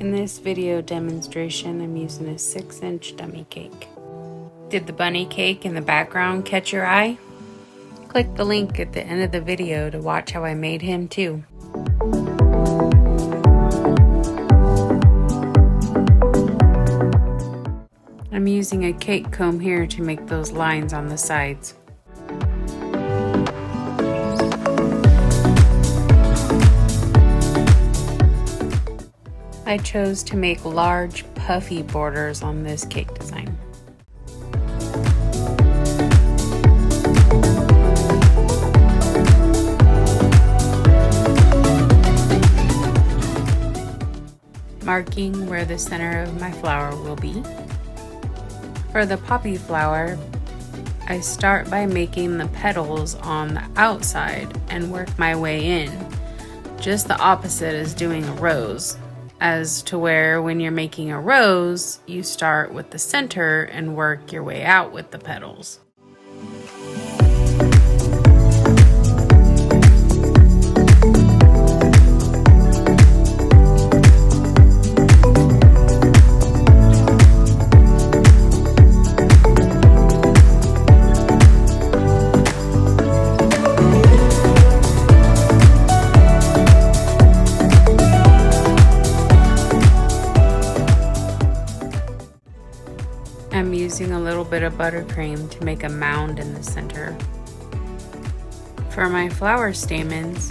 In this video demonstration, I'm using a 6-inch dummy cake. Did the bunny cake in the background catch your eye? Click the link at the end of the video to watch how I made him too. I'm using a cake comb here to make those lines on the sides. I chose to make large, puffy borders on this cake design. Marking where the center of my flower will be. For the poppy flower, I start by making the petals on the outside and work my way in, just the opposite as doing a rose. As to where when you're making a rose, you start with the center and work your way out with the petals. I'm using a little bit of buttercream to make a mound in the center. For my flower stamens,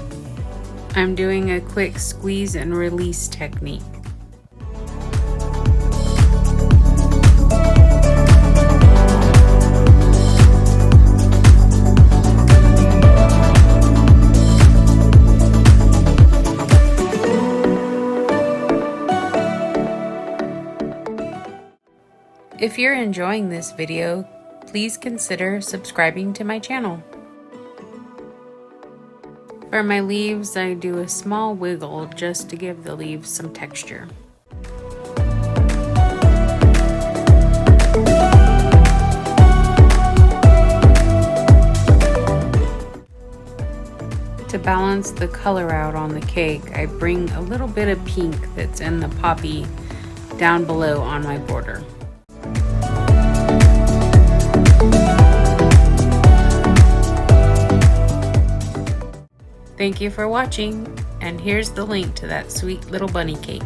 I'm doing a quick squeeze and release technique. If you're enjoying this video, please consider subscribing to my channel. For my leaves, I do a small wiggle just to give the leaves some texture. To balance the color out on the cake, I bring a little bit of pink that's in the poppy down below on my border. Thank you for watching, and here's the link to that sweet little bunny cake.